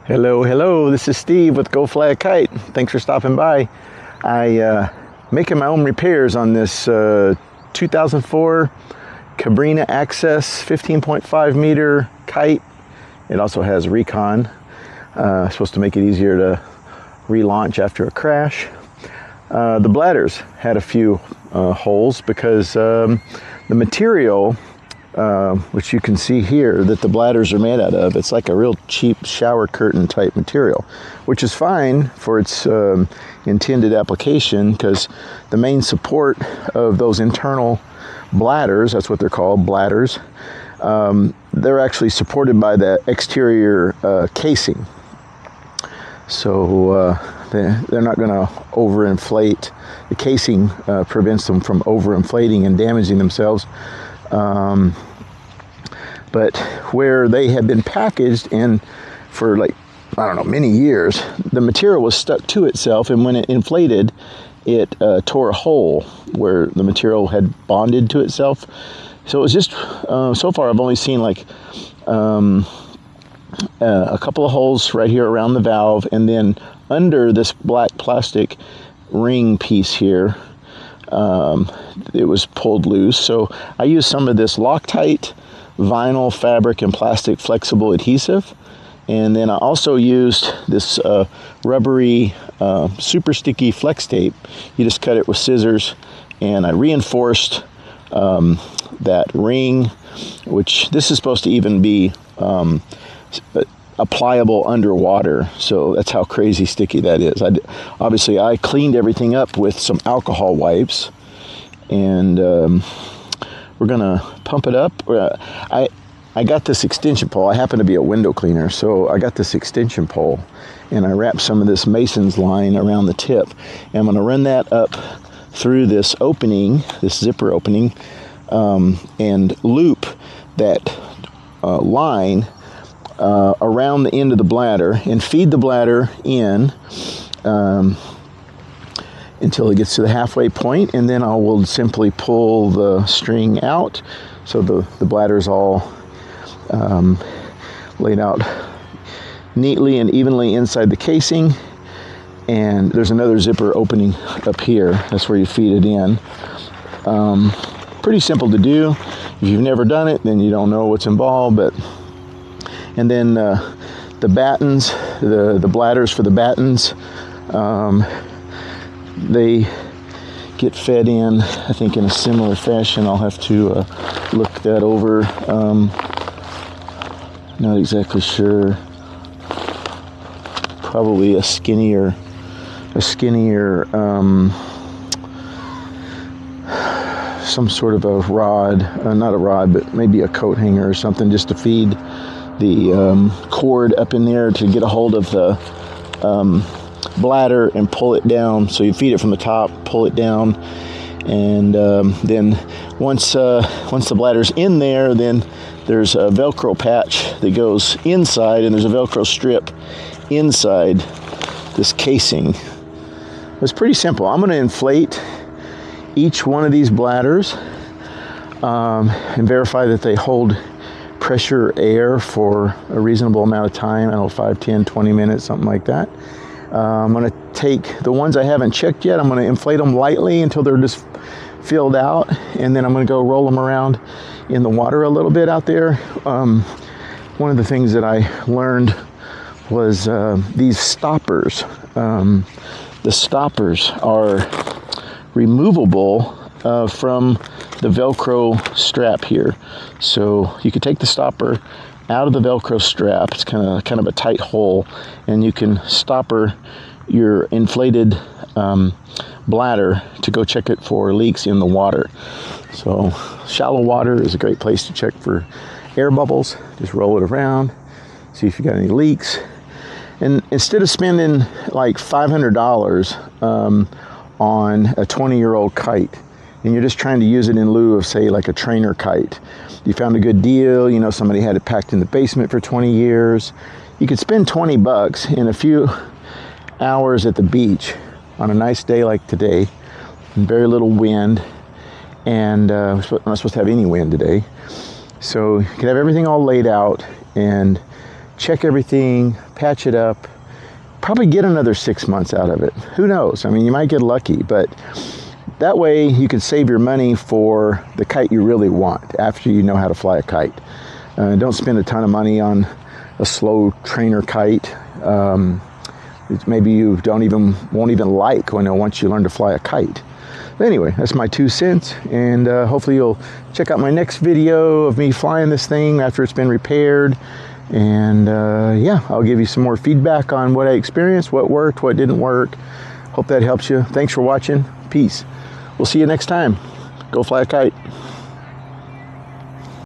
Hello, this is Steve with Go-Fly-A-Kite. Thanks for stopping by. Making my own repairs on this 2004 Cabrina Access 15.5 meter kite. It also has recon. Supposed to make it easier to relaunch after a crash. The bladders had a few holes because the material, which you can see here, that the bladders are made out of, it's like a real cheap shower curtain type material, which is fine for its intended application, because the main support of those internal bladders, that's what they're called, bladders, they're actually supported by the exterior casing. So they're not going to overinflate. The casing prevents them from overinflating and damaging themselves. But where they had been packaged and for many years, the material was stuck to itself, and when it inflated, it tore a hole where the material had bonded to itself. So it was just, so far I've only seen a couple of holes right here around the valve, and then under this black plastic ring piece here, it was pulled loose. So I used some of this Loctite vinyl, fabric, and plastic flexible adhesive, and then I also used this rubbery super sticky Flex Tape. You just cut it with scissors, and I reinforced that ring, which this is supposed to even be applicable underwater, so that's how crazy sticky that is. Obviously I cleaned everything up with some alcohol wipes, and we're gonna pump it up. I got this extension pole. I happen to be a window cleaner, so I got this extension pole, and I wrapped some of this mason's line around the tip, and I'm gonna run that up through this opening, this zipper opening, and loop that line around the end of the bladder, and feed the bladder in until it gets to the halfway point, and then I will simply pull the string out, so the bladder's all laid out neatly and evenly inside the casing. And there's another zipper opening up here. That's where you feed it in. Pretty simple to do. If you've never done it, then you don't know what's involved. And then the battens, the bladders for the battens, they get fed in, I think, in a similar fashion. I'll have to look that over. Not exactly sure. Probably a skinnier, some sort of a rod, not a rod, but maybe a coat hanger or something, just to feed the cord up in there to get a hold of the bladder and pull it down. So you feed it from the top, pull it down, and then once the bladder's in there, then there's a Velcro patch that goes inside, and there's a Velcro strip inside this casing. It's pretty simple. I'm going to inflate each one of these bladders and verify that they hold pressure air for a reasonable amount of time. I don't know, 5, 10, 20 minutes, something like that. I'm going to take the ones I haven't checked yet. I'm going to inflate them lightly until they're just filled out, and then I'm going to go roll them around in the water a little bit out there. One of the things that I learned was these stoppers. The stoppers are removable from the Velcro strap here. So you could take the stopper out of the Velcro strap. It's kind of a tight hole, and you can stopper your inflated bladder to go check it for leaks in the water. So shallow water is a great place to check for air bubbles. Just roll it around, see if you got any leaks. And instead of spending like $500 on a 20-year-old kite, and you're just trying to use it in lieu of, say, like a trainer kite, you found a good deal, you know, somebody had it packed in the basement for 20 years, you could spend $20 in a few hours at the beach on a nice day like today, very little wind, and we're not supposed to have any wind today. So you can have everything all laid out, and check everything, patch it up, probably get another 6 months out of it. Who knows? I mean, you might get lucky, but that way you can save your money for the kite you really want after you know how to fly a kite. Don't spend a ton of money on a slow trainer kite. Maybe you won't even like once you learn to fly a kite. But anyway, that's my 2 cents, and hopefully you'll check out my next video of me flying this thing after it's been repaired. And yeah, I'll give you some more feedback on what I experienced, what worked, what didn't work. Hope that helps you. Thanks for watching. Peace. We'll see you next time. Go fly a kite.